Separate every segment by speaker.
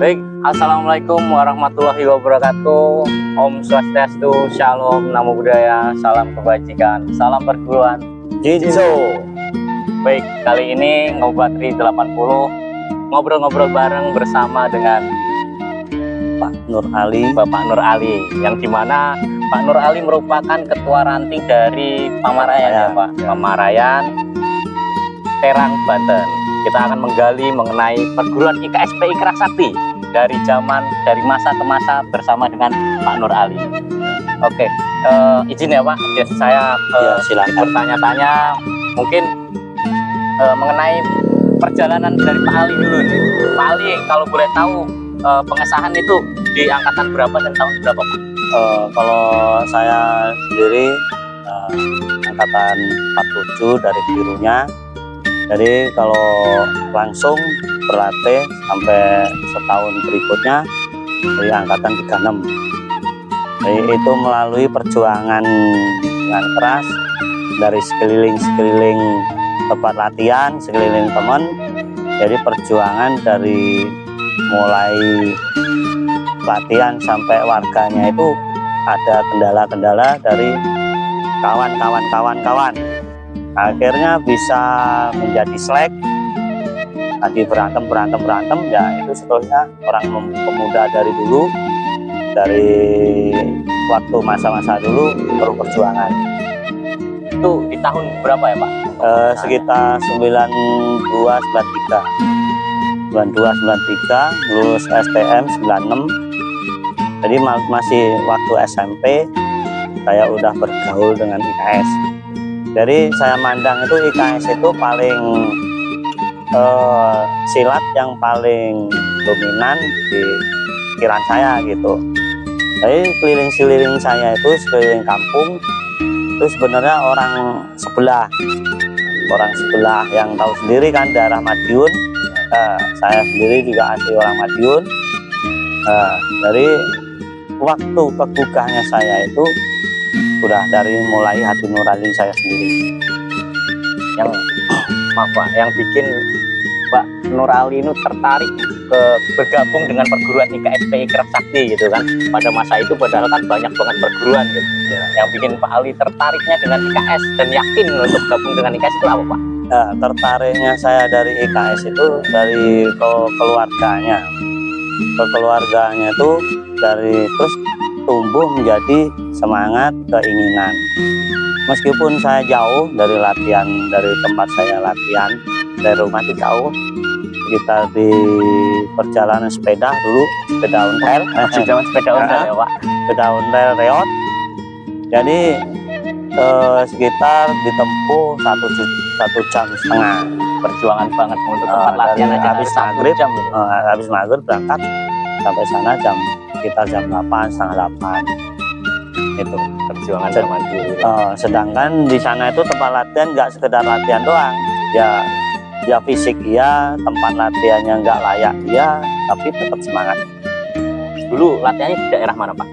Speaker 1: Baik, assalamualaikum warahmatullahi wabarakatuh. Om Swastiastu, Shalom, Namo Buddhaya, salam kebajikan, salam perguruan Jinzo. Baik, kali ini Ngobatri 80 ngobrol-ngobrol bareng bersama dengan
Speaker 2: Pak Nur Ali.
Speaker 1: Bapak Nur Ali, yang dimana Pak Nur Ali merupakan ketua ranting dari Pamarayan ya Pak, Pamarayan, Serang, Banten. Kita akan menggali mengenai perguruan IKSPI Keraksakti dari masa ke masa bersama dengan Pak Nur Ali. Oke, izin ya Pak, saya
Speaker 2: Silakan.
Speaker 1: bertanya-tanya mungkin mengenai perjalanan dari Pak Ali dulu nih. Pak Ali, kalau boleh tahu pengesahan itu di angkatan berapa dan tahun berapa Pak?
Speaker 2: Kalau saya sendiri angkatan 47 dari birunya. Jadi kalau langsung berlatih sampai setahun berikutnya dari angkatan 36. Jadi itu melalui perjuangan dengan keras dari sekeliling tempat latihan, sekeliling teman. Jadi perjuangan dari mulai latihan sampai warganya itu ada kendala-kendala dari kawan. Akhirnya bisa menjadi selek, lagi berantem ya, itu seterusnya orang pemuda dari dulu, dari waktu masa-masa dulu baru perjuangan.
Speaker 1: Itu di tahun berapa ya Pak?
Speaker 2: Sekitar 92-93 lulus STM 96. Jadi masih waktu SMP saya udah bergaul dengan IKS. Jadi saya mandang itu IKS itu paling silat yang paling dominan di pikiran saya gitu. Jadi sekeliling saya itu sekeliling kampung itu sebenarnya orang sebelah yang tahu sendiri kan daerah Madiun. Saya sendiri juga asli orang Madiun. Dari waktu kegugahnya saya itu sudah dari mulai hati nurani saya sendiri.
Speaker 1: Yang maaf Pak, yang bikin Pak Nur Ali itu tertarik bergabung dengan perguruan IKSPI Keraksakti gitu kan. Pada masa itu padahal kan banyak banget perguruan gitu. Yang bikin Pak Ali tertariknya dengan IKS dan yakin untuk gabung dengan IKS itu apa Pak?
Speaker 2: Tertariknya saya dari IKS itu dari keluarganya. Keluarganya itu dari terus tumbuh menjadi semangat, keinginan. Meskipun saya jauh dari latihan, dari tempat saya latihan, dari rumah itu jauh, kita di perjalanan sepeda dulu, sepeda ontel,
Speaker 1: sepeda ontel ya Pak?
Speaker 2: Sepeda ontel reot. Jadi sekitar ditempuh 1,5 jam.
Speaker 1: Perjuangan banget untuk tempat latihan aja
Speaker 2: habis maghrib,
Speaker 1: jam gitu.
Speaker 2: Habis maghrib berangkat sampai sana sekitar jam 8, setengah 8. Itu
Speaker 1: perjuangan zaman dulu.
Speaker 2: Sedangkan di sana itu tempat latihan nggak sekedar latihan doang, ya fisik iya, tempat latihannya nggak layak iya, tapi tetap semangat.
Speaker 1: Dulu latihannya di daerah mana Pak?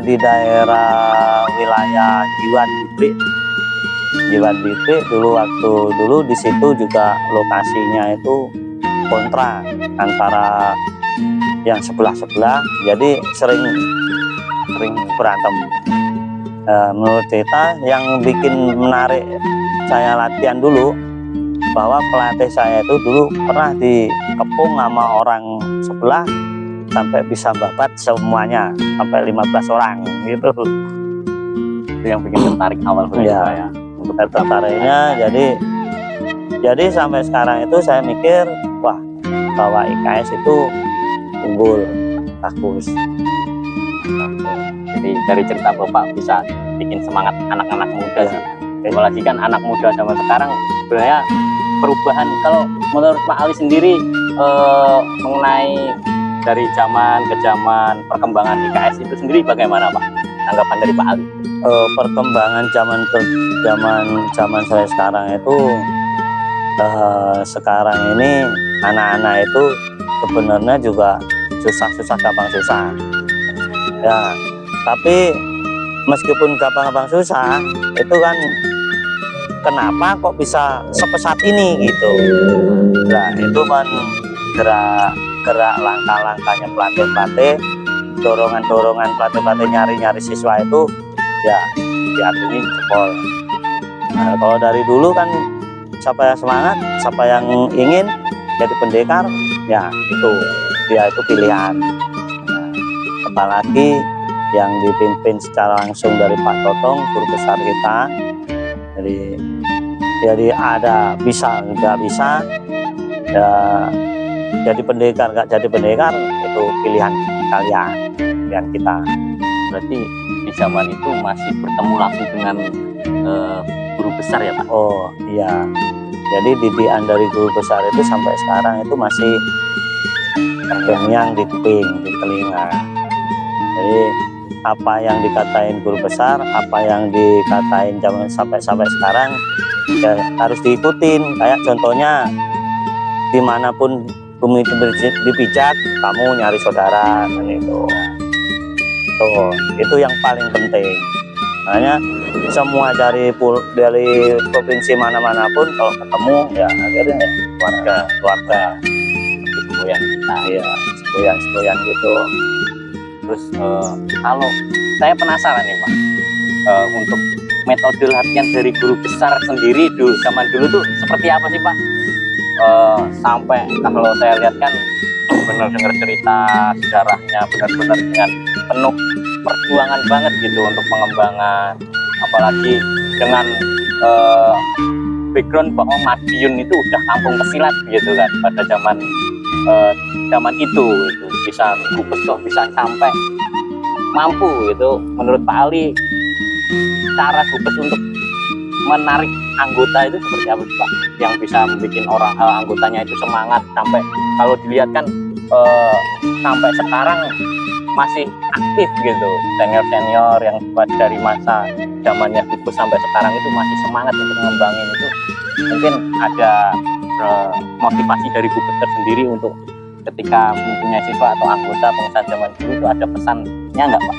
Speaker 2: Di daerah wilayah Jiwan Bitri dulu di situ juga lokasinya itu kontra antara yang sebelah, jadi sering berantem. Menurut cerita yang bikin menarik saya latihan dulu, bahwa pelatih saya itu dulu pernah dikepung sama orang sebelah sampai bisa babat semuanya, sampai 15 orang gitu.
Speaker 1: Itu yang bikin tertarik awal
Speaker 2: ya. Untuk tertariknya jadi sampai sekarang itu saya mikir, wah, bahwa IKS itu unggul, bagus.
Speaker 1: Jadi dari cerita Bapak bisa bikin semangat anak-anak muda sih. Apalagi kan anak muda zaman sekarang sebenarnya perubahan. Kalau menurut Pak Ali sendiri mengenai dari zaman ke zaman perkembangan IKS itu sendiri bagaimana Pak? Tanggapan dari Pak Ali?
Speaker 2: Perkembangan zaman saya sekarang itu sekarang ini anak-anak itu sebenarnya juga gampang susah ya, tapi meskipun gampang susah itu kan kenapa kok bisa sepesat ini gitu. Nah itu kan gerak gerak langkah-langkahnya pelatih-pelatih, dorongan-dorongan pelatih-pelatih nyari-nyari siswa itu ya diacungi jempol. Nah, kalau dari dulu kan siapa yang semangat, siapa yang ingin jadi pendekar, ya itu dia itu pilihan. Nah, apalagi yang dipimpin secara langsung dari Pak Totong, guru besar kita. Jadi ada bisa nggak bisa, ya jadi pendekar nggak jadi pendekar itu pilihan kalian, pilihan kita.
Speaker 1: Berarti di zaman itu masih bertemu langsung dengan guru besar ya Pak?
Speaker 2: Oh iya, jadi didikan dari guru besar itu sampai sekarang itu masih terngiang di kuping, di telinga. Jadi apa yang dikatain guru besar, apa yang dikatain zaman sampai sekarang ya harus diikutin. Kayak contohnya dimanapun bumi itu dipijak, kamu nyari saudara, dan itu yang paling penting. Makanya semua dari provinsi mana-mana pun kalau ketemu ya akhirnya keluarga
Speaker 1: Semboyan kita.
Speaker 2: ya semboyan gitu.
Speaker 1: Terus kalau saya penasaran nih Pak, untuk metode latihan dari guru besar sendiri dulu zaman dulu tuh seperti apa sih Pak? Sampai kalau saya lihat kan benar dengar cerita sejarahnya benar-benar dengan penuh perjuangan banget gitu untuk pengembangan, apalagi dengan background bahwa Madiun itu udah kampung pesilat gitu kan pada zaman itu bisa Gubes tuh bisa sampai mampu gitu. Menurut Pak Ali, cara Gubes untuk menarik anggota itu seperti apa Pak, yang bisa membuat orang anggotanya itu semangat sampai kalau dilihat kan sampai sekarang masih aktif gitu, senior yang dari masa zamannya Gubes sampai sekarang itu masih semangat untuk mengembangin itu. Mungkin ada motivasi dari Gubes tersendiri untuk ketika mempunyai siswa atau anggota pengusaha zaman dulu itu ada pesannya nggak Pak?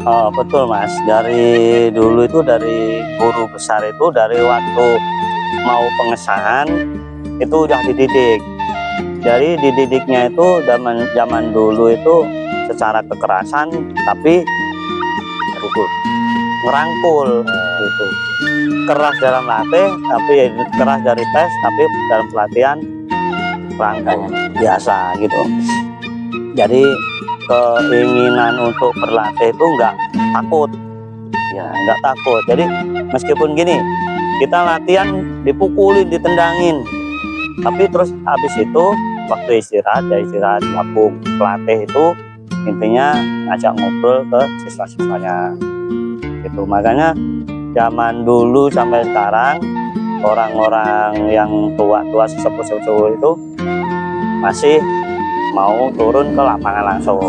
Speaker 2: Oh, betul Mas, dari dulu itu dari guru besar itu dari waktu mau pengesahan itu udah dididik. Jadi dididiknya itu zaman dulu itu secara kekerasan tapi ngerangkul gitu. Keras dalam latih tapi keras dari tes, tapi dalam pelatihan rangkul biasa gitu. Jadi keinginan untuk berlatih itu nggak takut, jadi meskipun gini kita latihan dipukulin, ditendangin, tapi terus habis itu waktu istirahat gabung. Pelatih itu intinya ngajak ngobrol ke siswa-siswanya gitu. Makanya zaman dulu sampai sekarang orang-orang yang tua-tua sesepuh-sesepuh itu masih mau turun ke lapangan langsung,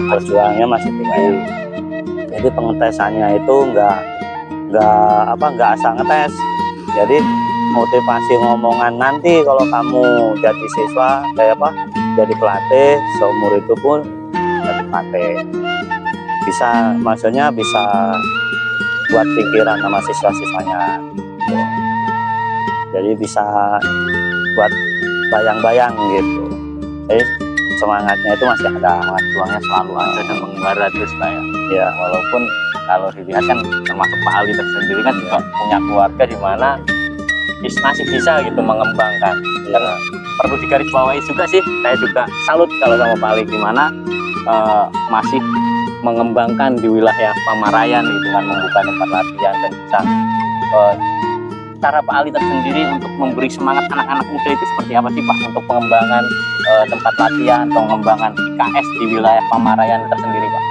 Speaker 2: perjuangannya masih tinggi. Jadi pengetesannya itu nggak asal ngetes. Jadi motivasi ngomongan nanti kalau kamu jadi siswa jadi pelatih seumur itu pun jadi pelatih maksudnya bisa buat pikiran sama siswa-siswanya. Jadi bisa buat bayang-bayang gitu. Jadi semangatnya itu masih ada,
Speaker 1: Juangnya selalu ada dan mengembara terus Pak
Speaker 2: ya.
Speaker 1: Walaupun kalau dilihat kan termasuk Pak Ali tersendiri kan juga punya keluarga di mana masih bisa gitu mengembangkan. Dan perlu digarisbawahi juga sih, saya juga salut kalau sama Pak Ali di mana masih mengembangkan di wilayah Pamarayan gitu kan, membuka tempat latihan dan bisa cara Pak Ali tersendiri untuk memberi semangat anak-anak muda itu seperti apa sih Pak untuk pengembangan tempat latihan atau pengembangan IKS di wilayah Pamarayan tersendiri Pak?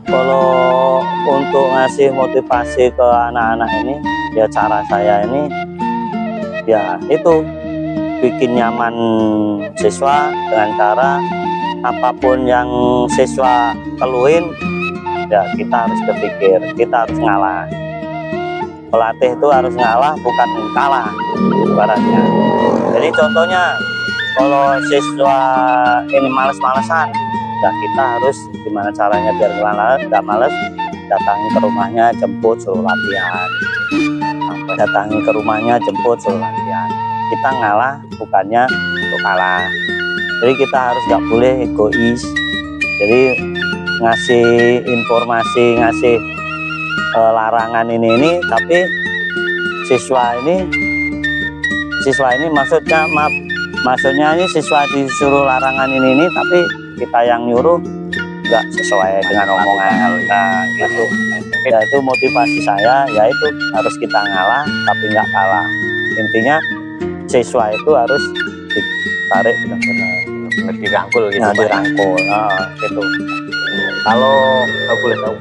Speaker 2: Kalau untuk ngasih motivasi ke anak-anak ini ya cara saya ini ya itu bikin nyaman siswa dengan cara apapun yang siswa keluhin ya kita harus berpikir, kita harus ngalah. Pelatih itu harus ngalah bukan kalah ibaratnya. Jadi contohnya kalau siswa ini males-malesan, nah kita harus gimana caranya biar nggak males, datangi ke rumahnya, jemput, suruh latihan. Datangi ke rumahnya, jemput, suruh latihan. kita ngalah bukannya untuk kalah. Jadi kita harus nggak boleh egois. Jadi ngasih informasi, ngasih larangan ini, tapi siswa ini maksudnya ini siswa disuruh larangan ini, tapi kita yang nyuruh nggak sesuai dengan omongan. Nah gitu. Ya itu motivasi saya, yaitu harus kita ngalah tapi nggak kalah. Intinya siswa itu harus ditarik benar-benar
Speaker 1: dirangkul gitu,
Speaker 2: nah,
Speaker 1: Pak.
Speaker 2: dirangkul. Nah, gitu.
Speaker 1: Kalau boleh tahu,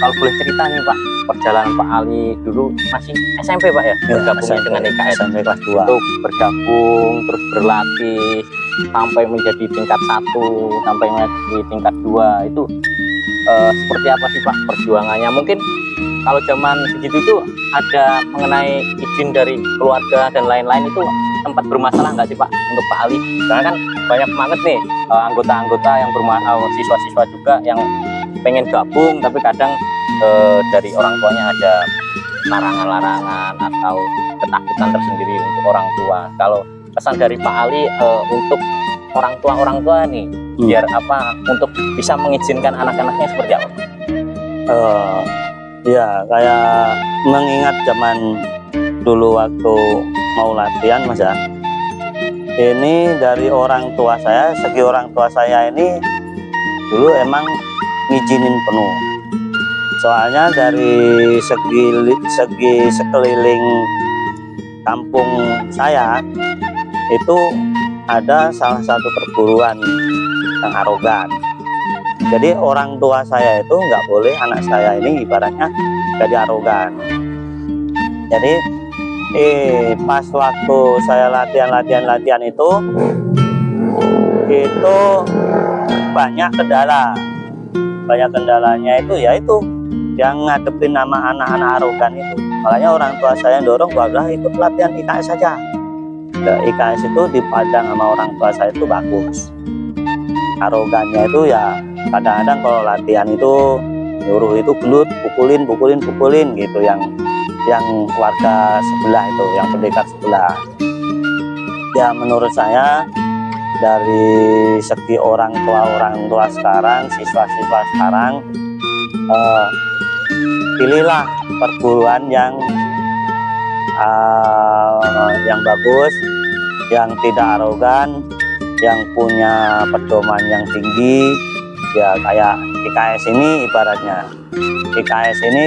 Speaker 1: kalau boleh cerita nih Pak, perjalanan Pak Ali dulu masih SMP Pak ya, bergabungnya
Speaker 2: SMP,
Speaker 1: dengan IKS
Speaker 2: SMP kelas 2.
Speaker 1: itu bergabung terus berlatih sampai menjadi tingkat 1 sampai menjadi tingkat 2 itu seperti apa sih Pak perjuangannya? Mungkin kalau zaman segitu itu ada mengenai izin dari keluarga dan lain-lain, itu sempat bermasalah nggak sih Pak untuk Pak Ali? Karena kan banyak banget nih anggota-anggota yang siswa-siswa juga yang pengen gabung, tapi kadang dari orang tuanya ada larangan-larangan atau ketakutan tersendiri untuk orang tua. Kalau pesan dari Pak Ali untuk orang tua nih, biar apa untuk bisa mengizinkan anak-anaknya seperti apa?
Speaker 2: Ya kayak mengingat zaman dulu waktu mau latihan Mas ya, ini dari orang tua saya, segi orang tua saya ini dulu emang ngizinin penuh. Soalnya dari segi sekeliling kampung saya itu ada salah satu perguruan yang arogan. Jadi orang tua saya itu nggak boleh anak saya ini ibaratnya jadi arogan. Jadi pas waktu saya latihan itu banyak kendala. Banyak kendalanya itu yaitu yang ngadepin nama anak-anak arogan itu. Makanya orang tua saya dorong bahwa ikut latihan IKS saja. Nah, IKS itu dipandang sama orang tua saya itu bagus. Arogannya itu ya kadang-kadang kalau latihan itu nyuruh itu gelut, pukulin gitu, yang warga sebelah itu, yang pendekar sebelah. Ya menurut saya dari segi orang tua sekarang, siswa-siswa sekarang, pilihlah perguruan yang bagus, yang tidak arogan, yang punya pedoman yang tinggi. Ya kayak IKS ini ibaratnya, IKS ini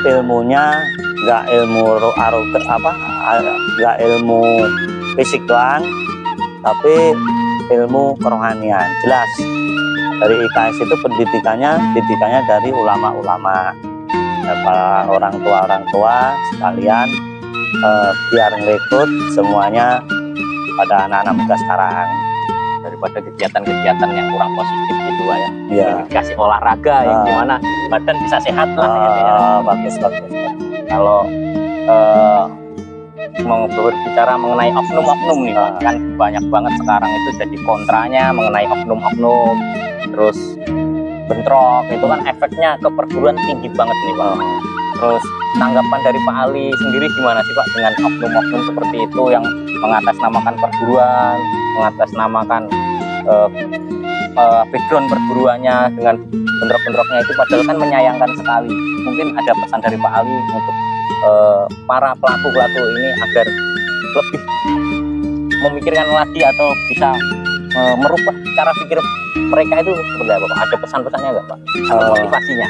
Speaker 2: ilmunya nggak ilmu nggak ilmu fisik doang, tapi ilmu kerohanian. Jelas dari IKS itu pendidikannya dari ulama-ulama. Para orang tua sekalian biar ngerekrut semuanya pada anak-anak muda sekarang, daripada kegiatan-kegiatan yang kurang positif gitu Pak ya. Iya.
Speaker 1: Dikasih olahraga yang dimana badan bisa sehat lah ya.
Speaker 2: Bagus.
Speaker 1: Kalau mau berbicara mengenai oknum-oknum nih Pak, kan banyak banget sekarang itu jadi kontranya mengenai oknum-oknum, terus bentrok, itu kan efeknya ke perguruan tinggi banget nih Pak. Terus tanggapan dari Pak Ali sendiri gimana sih Pak dengan oknum-oknum seperti itu yang mengatasnamakan perguruan, mengatasnamakan background perguruannya dengan bentrok-bentroknya itu, padahal kan menyayangkan sekali. Mungkin ada pesan dari Pak Ali untuk para pelaku-pelaku ini agar lebih memikirkan lagi atau bisa merubah cara pikir mereka itu seperti apa Pak? Ada pesan-pesannya nggak Pak? Motivasinya?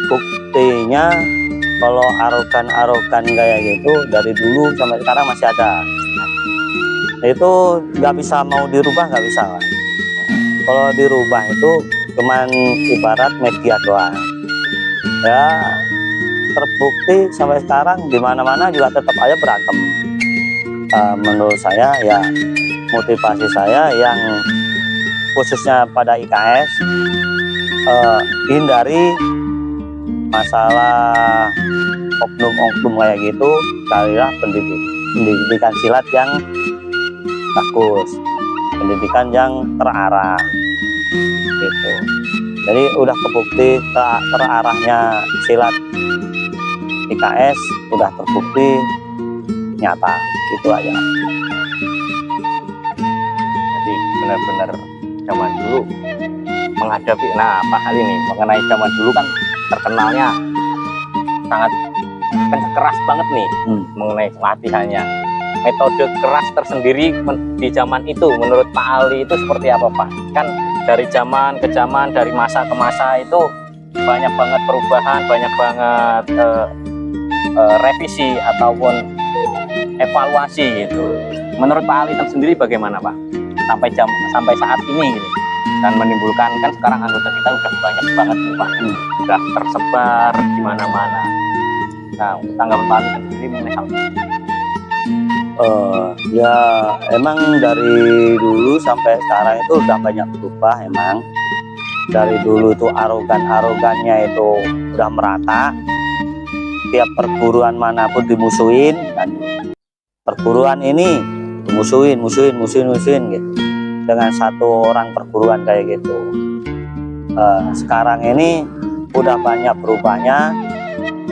Speaker 2: Buktinya kalau arogan kayak gitu dari dulu sampai sekarang masih ada. Itu nggak bisa mau dirubah, nggak bisa lah. Kalau dirubah itu cuman ibarat media doang. Ya terbukti sampai sekarang di mana-mana juga tetap aja berantem. Menurut saya ya motivasi saya yang khususnya pada IKS, hindari masalah oknum-oknum kayak gitu, carilah pendidikan silat yang bagus, pendidikan yang terarah gitu. Jadi udah kebukti terarahnya silat IKS sudah terbukti nyata, itu aja.
Speaker 1: Jadi benar-benar zaman dulu menghadapi, nah Pak Ali nih, mengenai zaman dulu kan terkenalnya sangat kan keras banget nih mengenai latihannya. Metode keras tersendiri di zaman itu menurut Pak Ali itu seperti apa Pak? Kan dari zaman ke zaman, dari masa ke masa itu banyak banget perubahan, banyak banget revisi ataupun evaluasi gitu. Menurut Pak Ali sendiri bagaimana Pak? Sampai saat ini gitu. Dan menimbulkan, kan sekarang anggota kita udah banyak banget nih Pak, udah tersebar di mana-mana. Nah, untuk tanggapan Pak Ali sendiri mengenai hal ini?
Speaker 2: Ya emang dari dulu sampai sekarang itu udah banyak berubah emang. Dari dulu itu arogannya itu udah merata, tiap perguruan manapun dimusuhin, dan perguruan ini dimusuhin gitu, dengan satu orang perguruan kayak gitu. Sekarang ini udah banyak berubahnya,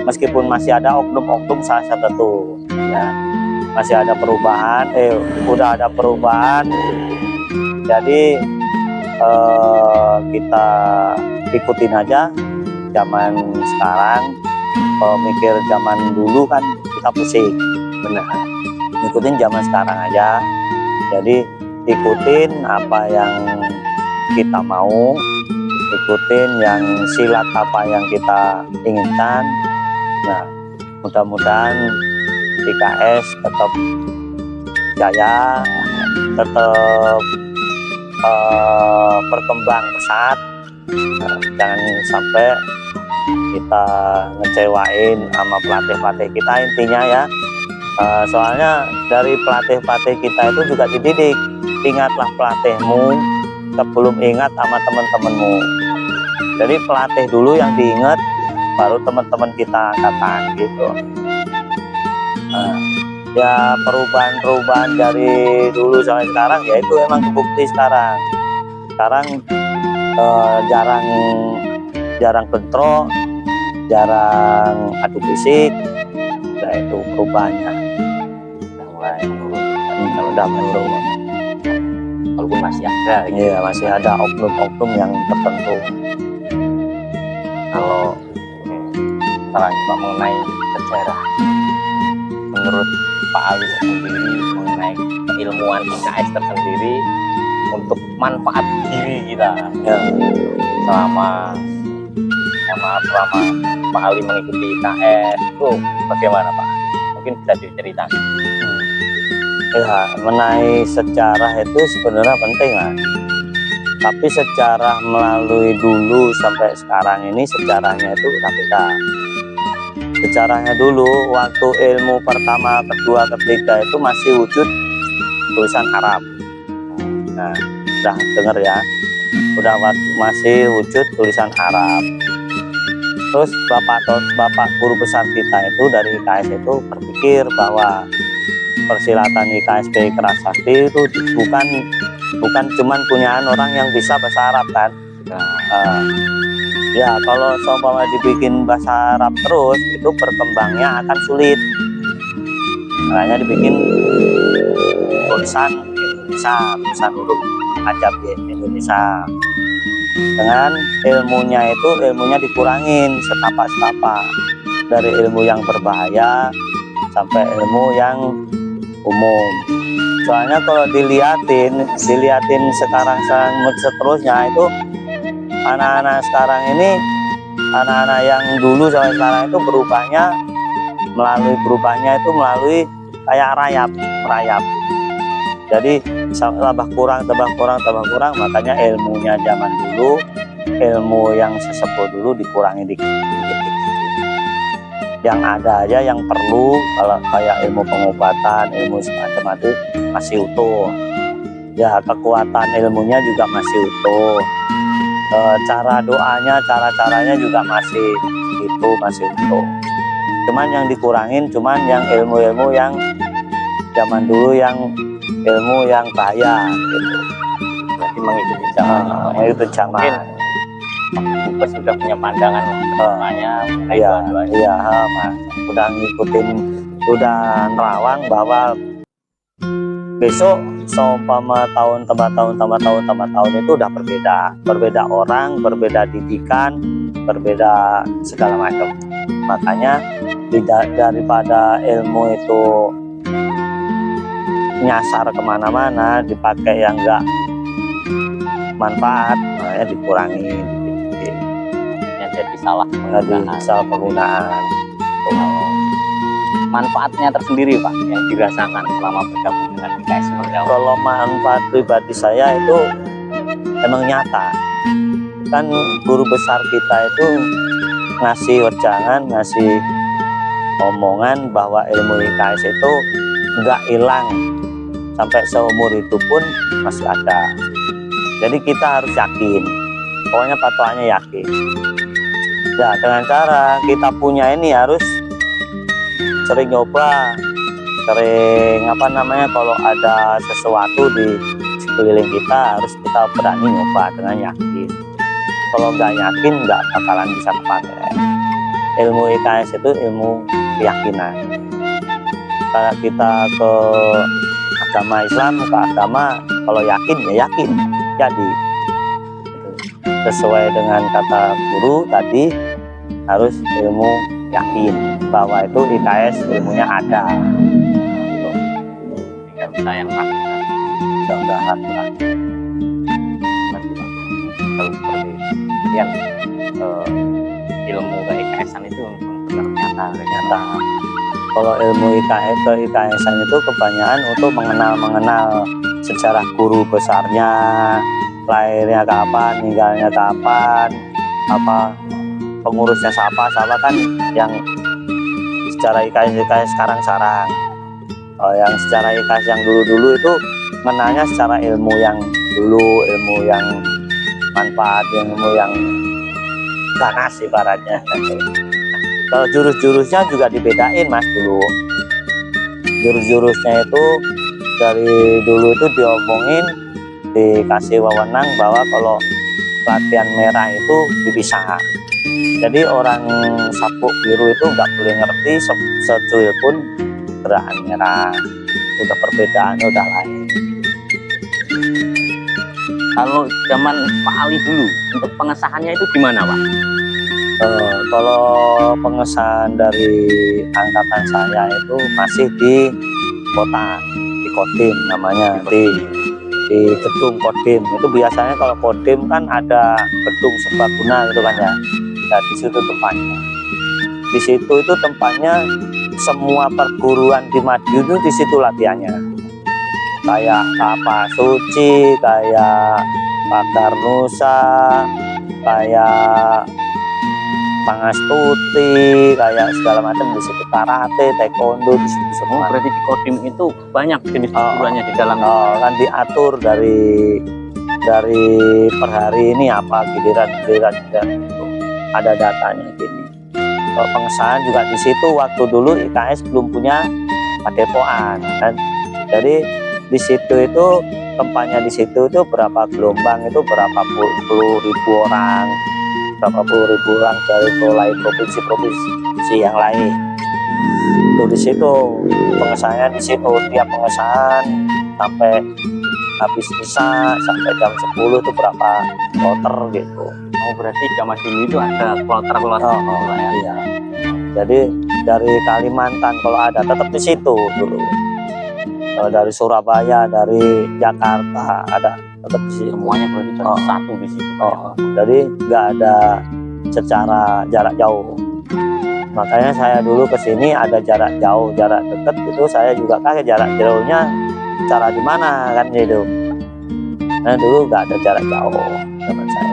Speaker 2: meskipun masih ada oknum-oknum salah satu ya, masih ada perubahan, udah ada perubahan. Jadi kita ikutin aja zaman sekarang. Kalau mikir zaman dulu kan kita pusing, bener. Ikutin zaman sekarang aja. Jadi ikutin apa yang kita mau, ikutin yang silat apa yang kita inginkan. Nah, mudah-mudahan IKS tetap jaya, tetap berkembang pesat, jangan sampai kita ngecewain sama pelatih-pelatih kita intinya ya. Soalnya dari pelatih-pelatih kita itu juga dididik, ingatlah pelatihmu sebelum ingat sama teman-temanmu. Jadi pelatih dulu yang diingat, baru teman-teman kita angkatan gitu. Ya perubahan-perubahan dari dulu sampai sekarang ya itu emang kebukti sekarang. Sekarang jarang bentrok, jarang adu fisik. Nah itu perubahannya. Udah menurun.
Speaker 1: Walaupun masih ada.
Speaker 2: Iya masih ada oknum-oknum yang tertentu.
Speaker 1: Kalau Pak mengenai sejarah, menurut Pak Ali sendiri mengenai keilmuan IKS tersendiri untuk manfaat diri kita ya, selama Pak Ali mengikuti IKS itu bagaimana Pak? Mungkin bisa diceritakan.
Speaker 2: Ya mengenai sejarah itu sebenarnya penting lah. Tapi sejarah melalui dulu sampai sekarang ini sejarahnya itu udah beda. Sejarahnya dulu waktu ilmu pertama, kedua, ketiga itu masih wujud tulisan Arab. Nah, udah denger ya, udah masih wujud tulisan Arab. Terus bapak guru besar kita itu dari IKS itu berpikir bahwa persilatan IKSP Kerasakti itu bukan cuman punyaan orang yang bisa bahasa Arab kan. Ya kalau seumpama dibikin bahasa Arab terus itu berkembangnya akan sulit. Makanya dibikin tulisan Indonesia, tulisan huruf ajab Indonesia. Dengan ilmunya dikurangin setapak-setapak, dari ilmu yang berbahaya sampai ilmu yang umum. Soalnya kalau diliatin sekarang seterusnya itu anak-anak sekarang ini, anak-anak yang dulu sampai sekarang itu berubahnya itu melalui kayak merayap. Jadi tambah kurang, makanya ilmunya zaman dulu, ilmu yang sesepuh dulu dikurangi dikit. Yang ada aja yang perlu, kalau kayak ilmu pengobatan, ilmu semacam itu masih utuh. Ya kekuatan ilmunya juga masih utuh. Cara doanya, cara-caranya juga masih utuh. Cuman yang dikurangin yang ilmu-ilmu yang zaman dulu, yang ilmu yang bahaya gitu.
Speaker 1: Berarti mengikuti zaman.
Speaker 2: Mengikuti zaman.
Speaker 1: Bukes sudah punya pandangan kedepannya mengenai
Speaker 2: Iya,
Speaker 1: doa-doa ini.
Speaker 2: iya, Mas. Udah ngikutin, udah nerawang bahwa besok seumpama tahun tambah tahun itu udah berbeda orang, berbeda didikan, berbeda segala macam. Makanya daripada ilmu itu nyasar kemana-mana, dipakai yang enggak manfaat, makanya dikurangi dikit-dikit.
Speaker 1: Ya, jadi salah
Speaker 2: Salah penggunaan.
Speaker 1: Kalau manfaatnya tersendiri Pak yang dirasakan selama bergabung dengan IKS seperti apa?
Speaker 2: Kalau manfaat pribadi saya itu emang nyata. Kan guru besar kita itu ngasih wejangan, ngasih omongan bahwa ilmu IKS itu nggak hilang, sampai seumur hidup pun masih ada. Jadi kita harus yakin, pokoknya patokannya yakin. Ya, dengan cara kita punya ini harus sering nyoba, sering kalau ada sesuatu di sekeliling kita harus kita berani nyoba dengan yakin. Kalau nggak yakin nggak bakalan bisa kepakai. Ilmu IKS itu ilmu keyakinan. Kalau kita ke agama Islam, ke agama, kalau yakin ya yakin jadi. Sesuai dengan kata guru tadi, harus ilmu yakin bahwa itu IKS ilmunya ada.
Speaker 1: Tidak usah yang ragu.
Speaker 2: Mudah-mudahan
Speaker 1: Kalau seperti yang ilmu ke-IKS-an itu ternyata
Speaker 2: kalau ilmu IKS ke IKS-an itu kebanyakan untuk mengenal sejarah guru besarnya, lahirnya kapan, meninggalnya kapan, apa pengurusnya siapa kan, yang secara IKS sekarang. Yang secara IKS yang dulu itu menanya secara ilmu yang dulu, ilmu yang manfaat, ilmu yang ganas ibaratnya. Kalau jurus-jurusnya juga dibedain Mas dulu. Jurus-jurusnya itu dari dulu itu diomongin, dikasih wewenang bahwa kalau latihan merah itu dipisah. Jadi orang sabuk biru itu nggak boleh ngerti secuil pun gerakan merah. Udah perbedaan, udah lain.
Speaker 1: Kalau zaman Pak Ali dulu untuk pengesahannya itu gimana Pak?
Speaker 2: Kalau pengesahan dari angkatan saya itu masih di kota, di Kodim namanya, di gedung Kodim. Itu biasanya kalau Kodim kan ada gedung serbaguna gitu kan ya. Nah, di situ tempatnya. Di situ itu tempatnya semua perguruan di Madiun itu di situ latihannya. Kayak Kapas Suci, kayak Pagar Nusa, kayak Pangastuti, kayak segala macam di situ, karate, taekwondo di situ semua.
Speaker 1: Berarti di Kodim itu banyak jenis perguruannya di dalam.
Speaker 2: Kan diatur dari per hari ini apa giliran itu ada datanya gini. Kalau pengesahan juga di situ waktu dulu IKS belum punya padepokan kan. Jadi di situ itu tempatnya di situ itu berapa gelombang itu berapa puluh ribu orang dari mulai provinsi yang lain. Itu di situ pengesahannya, di situ tiap pengesahan sampai habis isa sampai jam 10 itu berapa kloter gitu.
Speaker 1: Berarti zaman dulu itu ada kloter
Speaker 2: ya. Iya. Jadi dari Kalimantan kalau ada tetap di situ dulu. Dari Surabaya, dari Jakarta ada tetap di situ.
Speaker 1: Semuanya berarti satu di situ.
Speaker 2: Jadi nggak ada secara jarak jauh. Makanya saya dulu kesini ada jarak jauh, jarak dekat itu saya juga kaget jarak jauhnya cara di mana kan gitu. Nah dulu nggak ada jarak jauh teman saya.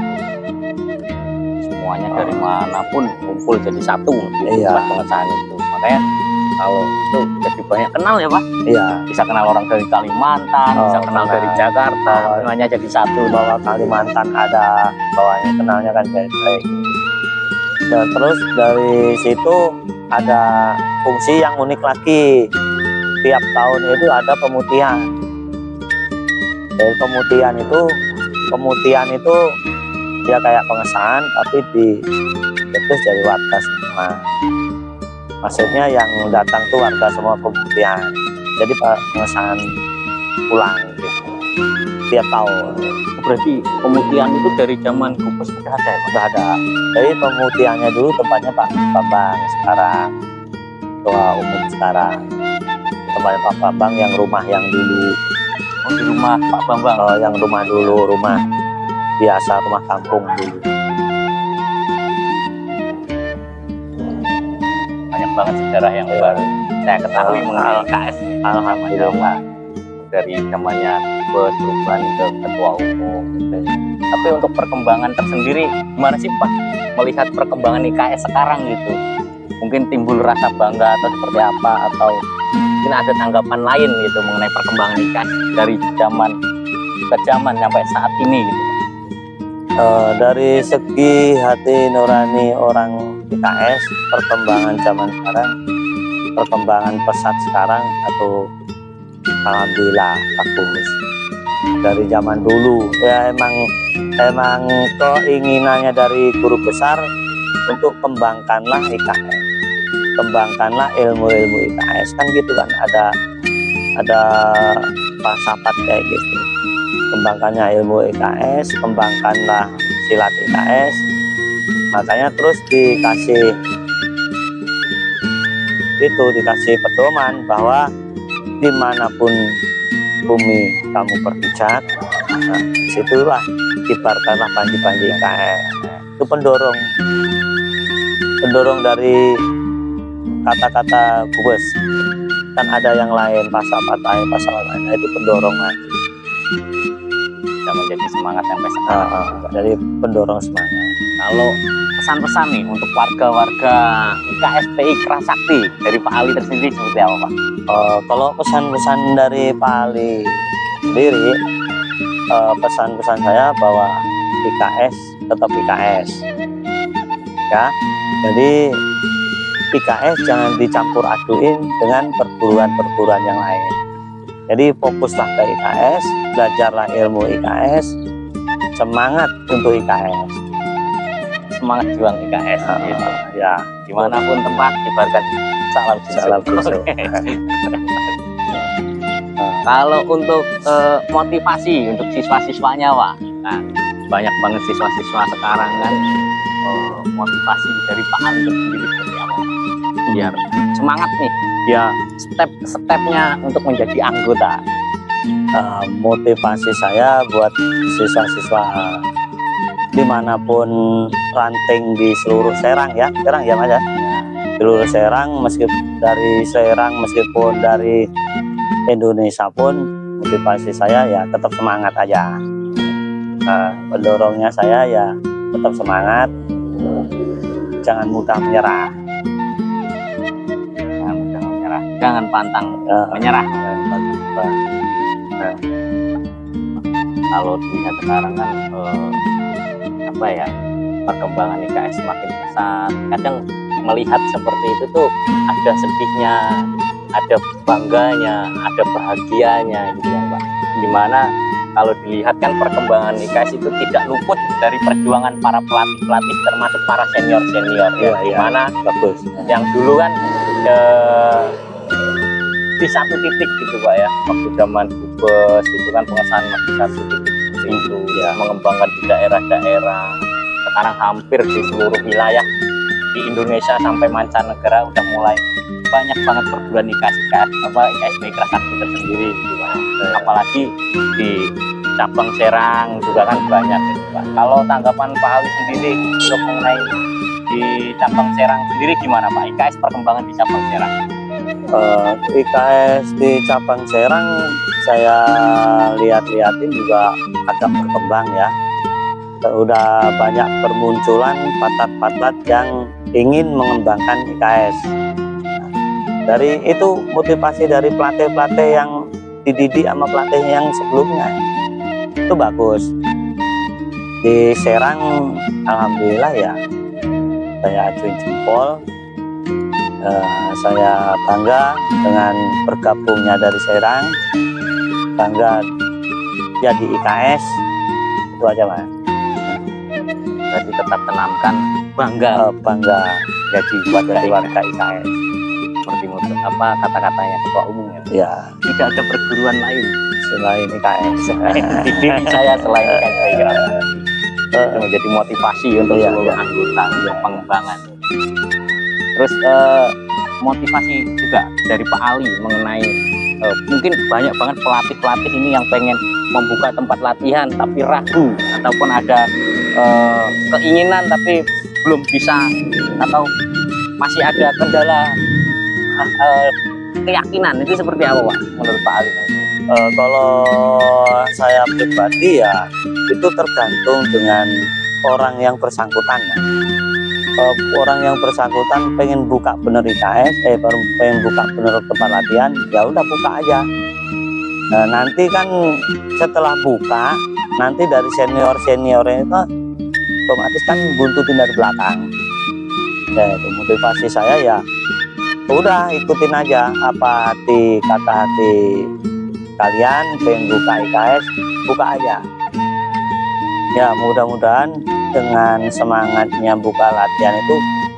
Speaker 1: Semuanya dari manapun kumpul jadi satu.
Speaker 2: Iya.
Speaker 1: Pengesahan itu. Makanya kalau itu jadi banyak kenal ya Pak.
Speaker 2: Iya.
Speaker 1: Bisa kenal orang dari Kalimantan, bisa kenal dari Jakarta, semuanya jadi satu.
Speaker 2: Bahwa Kalimantan ada, bawahnya kenalnya kan baik. Dan terus dari situ ada fungsi yang unik lagi. Tiap tahun itu ada pemutihan. Dari pemutihan itu dia kayak pengesahan tapi dicetus dari warga semua. Maksudnya yang datang tuh warga semua pemutihan. Jadi pengesahan ulang gitu tiap tahun.
Speaker 1: Berarti pemutihan itu dari zaman Gubes sudah ada ya Pak?
Speaker 2: Udah ada. Jadi pemutihannya dulu tempatnya Pak Bambang sekarang, ketua umum sekarang. Tempatnya Pak Bambang yang rumah yang dulu.
Speaker 1: Oh, di rumah Pak Bambang.
Speaker 2: Yang rumah dulu, rumah biasa, rumah kampung dulu.
Speaker 1: Banyak banget sejarah yang baru saya ketahui mengenai IKS.
Speaker 2: Alhamdulillah.
Speaker 1: Dari zamannya Gubes, perubahan ke ketua umum. Tapi untuk perkembangan tersendiri gimana sih Pak melihat perkembangan IKS sekarang gitu? Mungkin timbul rasa bangga atau seperti apa, atau mungkin ada tanggapan lain gitu mengenai perkembangan IKS dari zaman ke zaman sampai saat ini gitu?
Speaker 2: Dari segi hati nurani orang IKS, perkembangan zaman sekarang, perkembangan pesat sekarang atau alhamdulillah bagus. Dari zaman dulu ya emang keinginannya dari guru besar untuk kembangkanlah IKS, kembangkanlah ilmu-ilmu IKS kan gitu kan, ada falsafat kayak gitu. Kembangkannya ilmu IKS, kembangkanlah silat IKS. Makanya terus dikasih pedoman bahwa dimanapun bumi kamu berpijak, nah, disitulah kibarkanlah panji-panji IKS. Itu pendorong dari kata-kata Gubes. Kan ada yang lain, pasal lain, itu pendorong Mas.
Speaker 1: Bisa menjadi semangat sampai sekarang.
Speaker 2: Jadi pendorong semangat.
Speaker 1: Kalau pesan-pesan nih untuk warga-warga IKSPI Kerasakti dari Pak Ali tersendiri seperti apa Pak?
Speaker 2: Kalau pesan-pesan dari Pak Ali sendiri, pesan-pesan saya bahwa IKS tetap IKS ya. Jadi IKS jangan dicampur aduin dengan perguruan-perguruan yang lain. Jadi fokuslah ke IKS, belajarlah ilmu IKS, semangat untuk IKS,
Speaker 1: semangat juang IKS gitu.
Speaker 2: Ya,
Speaker 1: Dimanapun tempat ibaratkan salam jisoo. Kalau untuk motivasi untuk siswa-siswanya Pak, nah, banyak banget siswa-siswa sekarang kan, motivasi dari Pak Ali sendiri seperti apa biar semangat nih dia step-stepnya untuk menjadi anggota?
Speaker 2: Motivasi saya buat siswa-siswa dimanapun ranting di seluruh Serang ya Mas ya, seluruh Serang, meskipun dari Indonesia pun, motivasi saya ya tetap semangat aja. Pendorongnya saya ya tetap semangat, jangan mudah menyerah.
Speaker 1: Jangan pantang menyerah. Kalau dilihat sekarang kan perkembangan IKS semakin pesat. Kadang melihat seperti itu tuh ada sedihnya, ada bangganya, ada bahagianya gitu ya Pak. Dimana kalau dilihat kan perkembangan IKS itu tidak luput dari perjuangan para pelatih-pelatih termasuk para senior-senior ya. Dimana
Speaker 2: bagus.
Speaker 1: Yang dulu kan di satu titik gitu Pak ya, waktu zaman Gubes itu kan pengesahan masih satu titik seperti itu ya, mengembangkan di daerah-daerah. Sekarang hampir di seluruh wilayah di Indonesia sampai mancanegara udah mulai banyak banget perguruan IKSPI Kerasakti tersendiri gitu Pak. Apalagi di cabang Serang juga kan banyak gitu Pak. Kalau tanggapan Pak Ali sendiri untuk mengenai di cabang Serang sendiri gimana Pak? IKS perkembangan di cabang Serang?
Speaker 2: IKS di cabang Serang saya lihat-lihatin juga agak berkembang ya. Udah banyak bermunculan patlat-patlat yang ingin mengembangkan IKS. Dari itu motivasi dari pelatih-pelatih yang dididik sama pelatih yang sebelumnya itu bagus. Di Serang alhamdulillah ya, saya acungi jempol. Saya bangga dengan bergabungnya dari Serang, bangga jadi IKS, itu aja Mas.
Speaker 1: Berarti tetap tanamkan bangga
Speaker 2: bangga jadi warga IKS.
Speaker 1: seperti kata-katanya ketua umum ya.
Speaker 2: Ya,
Speaker 1: Tidak ada perguruan lain
Speaker 2: selain IKS.
Speaker 1: di diri saya selain IKS. Saya kira itu menjadi motivasi untuk
Speaker 2: Iya,
Speaker 1: seluruh
Speaker 2: iya.
Speaker 1: anggota untuk pengembangan. Terus motivasi juga dari Pak Ali mengenai mungkin banyak banget pelatih ini yang pengen membuka tempat latihan tapi ragu, ataupun ada keinginan tapi belum bisa, atau masih ada kendala keyakinan. Itu seperti apa Pak menurut Pak Ali?
Speaker 2: Kalau saya pribadi ya itu tergantung dengan orang yang bersangkutan. Orang yang bersangkutan pengen buka bener IKS, pengen buka bener tempat latihan, ya udah buka aja. Nah, nanti kan setelah buka, nanti dari seniornya itu otomatis kan buntutin dari belakang. Ya itu motivasi saya ya. Udah ikutin aja apa kata hati kalian, pengen buka IKS, buka aja. Ya mudah-mudahan dengan semangatnya buka latihan itu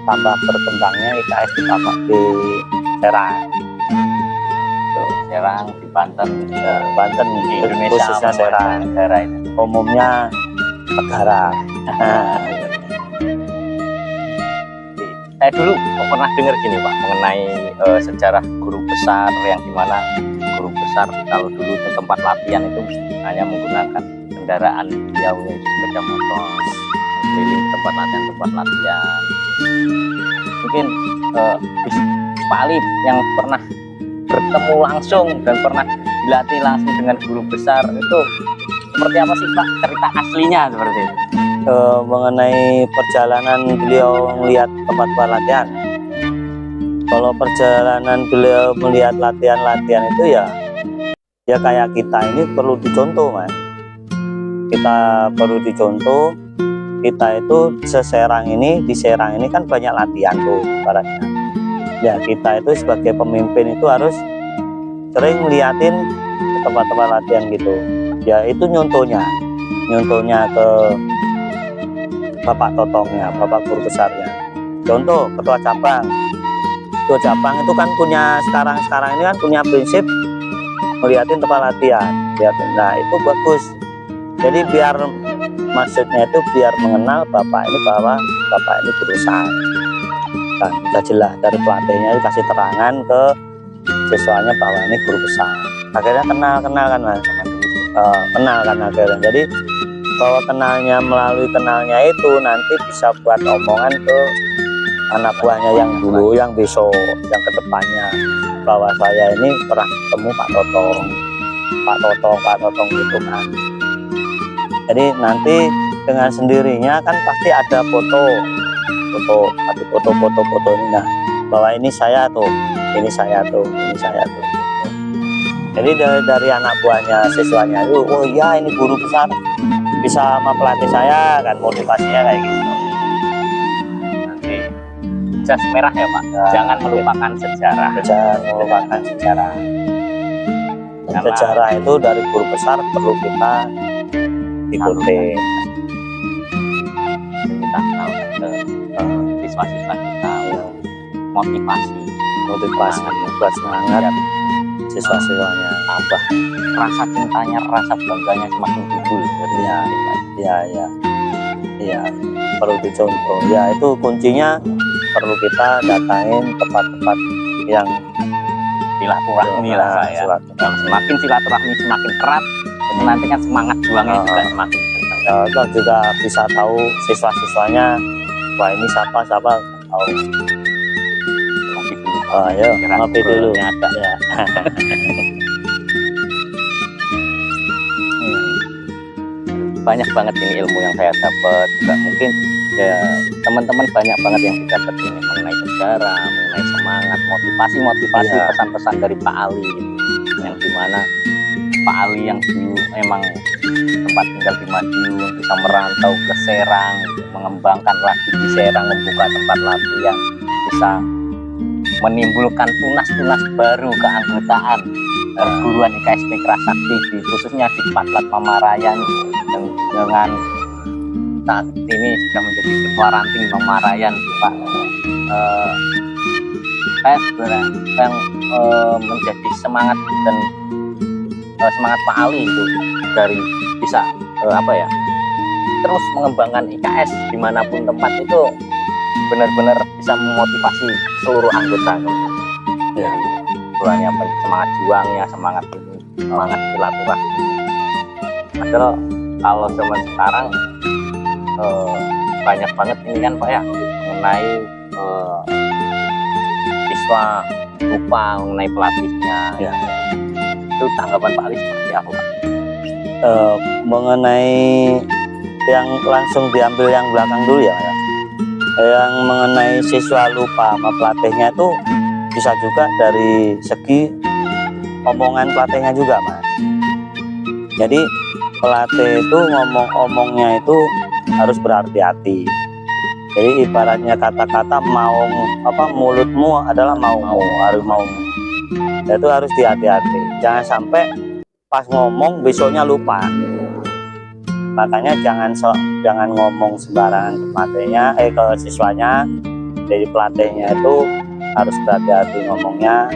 Speaker 2: tambah berkembangnya IKS di Serang.
Speaker 1: Serang di Banten,
Speaker 2: Banten
Speaker 1: di Indonesia,
Speaker 2: khususnya Serang.
Speaker 1: negara itu.
Speaker 2: Umumnya negara.
Speaker 1: Saya dulu pernah dengar gini Pak mengenai sejarah guru besar, yang dimana guru besar kalau dulu ke tempat latihan itu hanya menggunakan kendaraan beliau, yaitu sepeda motor, keliling tempat latihan. Mungkin Pak Ali yang pernah bertemu langsung dan pernah dilatih langsung dengan guru besar itu seperti apa sih Pak cerita aslinya seperti itu?
Speaker 2: Mengenai perjalanan beliau melihat tempat latihan, kalau perjalanan beliau melihat latihan itu ya kayak kita ini perlu dicontoh Mas. Kita perlu dicontoh. Kita itu di Serang ini kan banyak latihan tuh baratnya. Ya kita itu sebagai pemimpin itu harus sering ngeliatin tempat-tempat latihan gitu. Ya itu nyontohnya ke Bapak Totongnya, Bapak guru besarnya. Contoh ketua cabang itu kan punya sekarang ini kan punya prinsip ngeliatin tempat latihan. Nah itu bagus. Jadi biar maksudnya itu biar mengenal bapak ini bahwa bapak ini guru besar. Nah, sudah jelas dari pelatihnya dikasih terangan ke siswanya bahwa ini guru besar. Akhirnya kenal kan Mas. Kenal kan akhirnya. Jadi bahwa melalui kenalnya itu nanti bisa buat omongan ke anak buahnya yang dulu, yang besok, yang kedepannya, bahwa saya ini pernah ketemu Pak Totong gitu kan. Jadi nanti dengan sendirinya kan pasti ada foto ini, nah bahwa ini saya tuh. Jadi dari anak buahnya siswanya itu, oh iya ini guru besar bisa sama pelatih saya kan, motivasinya kayak gitu.
Speaker 1: Nanti jas merah ya Pak, jangan melupakan sejarah. Karena
Speaker 2: Sejarah itu dari guru besar perlu kita ikuti.
Speaker 1: Kita kenal ke siswa-siswa kita, motivasi
Speaker 2: buat semangat siswa-siswanya,
Speaker 1: tambah rasa cintanya, rasa bangganya semakin timbul.
Speaker 2: Iya, perlu dicontoh. Ya itu kuncinya, perlu kita datangin tempat-tempat yang
Speaker 1: silaturahmi lah ya. Semakin silaturahmi semakin erat, dan nanti kan semangat juangnya juga semakin kencang.
Speaker 2: Kita juga bisa tahu siswa-siswanya, wah ini siapa tahu. Ayo ngopi dulu.
Speaker 1: Ada ya. Banyak banget ini ilmu yang saya dapat, juga mungkin ya teman-teman banyak banget yang didapat ini mengenai sejarah, mengenai semangat, motivasi
Speaker 2: Ya.
Speaker 1: pesan-pesan dari Pak Ali gitu. Yang dimana Pak Ali yang dulu memang tempat tinggal di Madiun bisa merantau ke Serang, mengembangkan lagi di Serang, membuka tempat latihan, bisa menimbulkan tunas-tunas baru keanggotaan perguruan IKSP Kerasakti, khususnya di Patlat Pamarayan, dengan saat ini sudah menjadi ketua ranting Pamarayan, Pak. Saya sebenarnya yang menjadi semangat dan semangat Pak Ali itu dari bisa terus mengembangkan IKS dimanapun tempat itu benar-benar bisa memotivasi seluruh anggota.
Speaker 2: Ya.
Speaker 1: Bukannya semangat juangnya, semangat silaturahmi. Padahal kalau zaman sekarang banyak banget ini kan Pak ya, mengenai siswa lupa mengenai pelatihnya.
Speaker 2: Ya.
Speaker 1: Itu tanggapan Pak Ali seperti apa Pak?
Speaker 2: Mengenai yang langsung diambil yang belakang dulu ya, yang mengenai siswa lupa sama pelatihnya itu bisa juga dari segi omongan pelatihnya juga, Mas. Jadi pelatih itu ngomong-omongnya itu harus berhati-hati. Jadi ibaratnya kata-kata mulutmu adalah maumu, harus maumu. Itu harus hati-hati. Jangan sampai pas ngomong besoknya lupa. Makanya jangan ngomong sembarangan ke pelatihnya, ke siswanya. Jadi pelatihnya itu harus berhati-hati ngomongnya.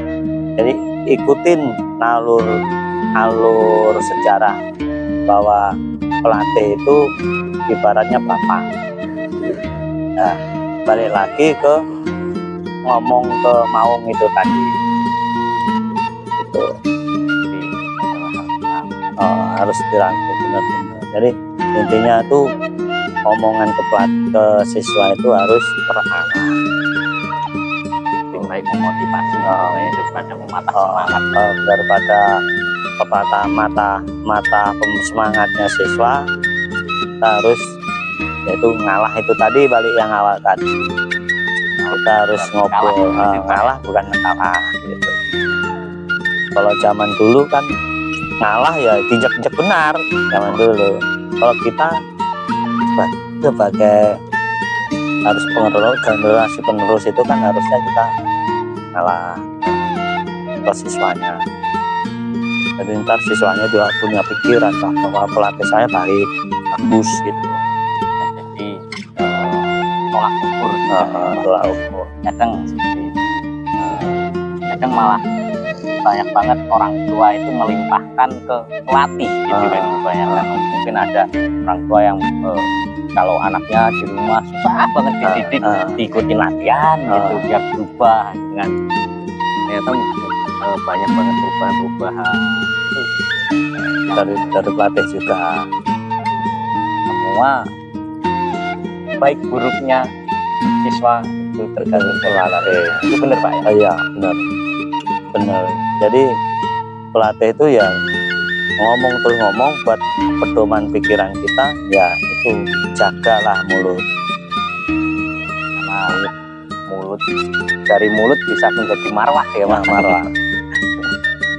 Speaker 2: Jadi ikutin alur sejarah bahwa pelatih itu ibaratnya bapak. Nah, balik lagi ke ngomong ke Maung itu tadi. Itu harus dirangkul benar-benar. Jadi intinya tuh omongan ke siswa itu harus terarah.
Speaker 1: Lebih baik memotivasi daripada mematah semangat.
Speaker 2: Daripada kepatah mata semangatnya siswa, kita harus yaitu ngalah itu tadi, balik yang awal tadi. Kita harus ngobrol, ngalah bukan kalah gitu. Kalau zaman dulu kan ngalah ya dijek-jek benar zaman dulu. Kalau kita sebagai harus generasi penerus itu kan harusnya kita ngalah ke siswanya. Jadi ntar siswanya juga punya pikiran bahwa pelatih saya baik, bagus gitu.
Speaker 1: Jadi tolak ukur, kadang malah banyak banget orang tua itu melimpahkan ke pelatih gitu kan. Kebanyakan mungkin ada orang tua yang kalau anaknya di rumah susah banget dididik, diikutin latihan gitu biar berubah, dengan ternyata banyak banget perubahan
Speaker 2: dari pelatih juga.
Speaker 1: Semua baik buruknya siswa itu tergantung pelatih. Itu benar Pak ya?
Speaker 2: Iya benar. Jadi pelatih itu ya ngomong buat pedoman pikiran kita, ya itu jagalah mulut.
Speaker 1: Karena mulut, dari mulut bisa menjadi marwah ya Pak.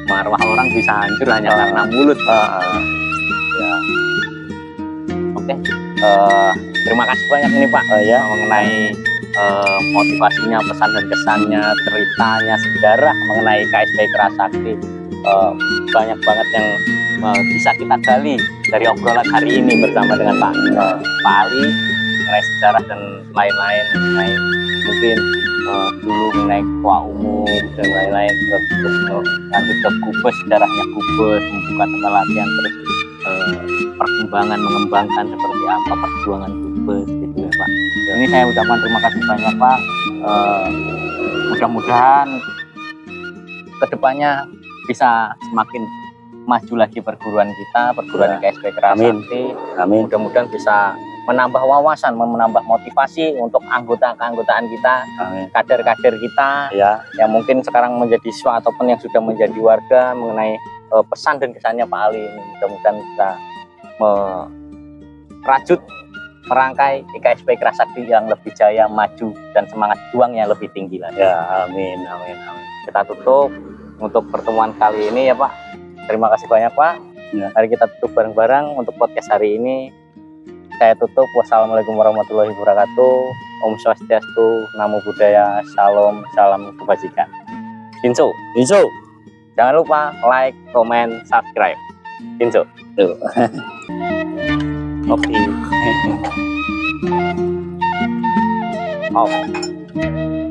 Speaker 1: Marwah orang bisa hancur hanya karena mulut. Ya. Oke. Terima kasih banyak nih Pak mengenai motivasinya, pesan dan kesannya, ceritanya, sejarah mengenai KSP Kerasakti. Banyak banget yang bisa kita gali dari obrolan hari ini bersama dengan Pak Ali mengenai sejarah dan lain-lain, mengenai mungkin dulu mengenai ketua umum dan lain-lain, terus lanjut ke Gubes, sejarahnya Gubes, membuka tempat latihan, terus perkembangan mengembangkan seperti apa perjuangan Gubes gitu ya Pak. Ini saya ucapkan terima kasih banyak Pak. Mudah-mudahan kedepannya bisa semakin maju lagi perguruan kita, perguruan KSP Kerasakti.
Speaker 2: Amin.
Speaker 1: Mudah-mudahan bisa menambah wawasan, menambah motivasi untuk anggota-keanggotaan kita, kader-kader kita yang mungkin sekarang menjadi siswa ataupun yang sudah menjadi warga, mengenai pesan dan kesannya Pak Ali ini. Mudah-mudahan bisa merajut merangkai KSP Kerasakti yang lebih jaya, maju, dan semangat juangnya lebih tinggi lagi.
Speaker 2: Ya, amin.
Speaker 1: Kita tutup untuk pertemuan kali ini ya Pak. Terima kasih banyak Pak.
Speaker 2: Ya.
Speaker 1: Mari kita tutup bareng-bareng untuk podcast hari ini. Saya tutup. Wassalamualaikum warahmatullahi wabarakatuh. Om Swastiastu, Namo Buddhaya, Salam, salam kebajikan. Shinso. Jangan lupa like, comment, subscribe. Shinso.
Speaker 2: Oke.
Speaker 1: Off.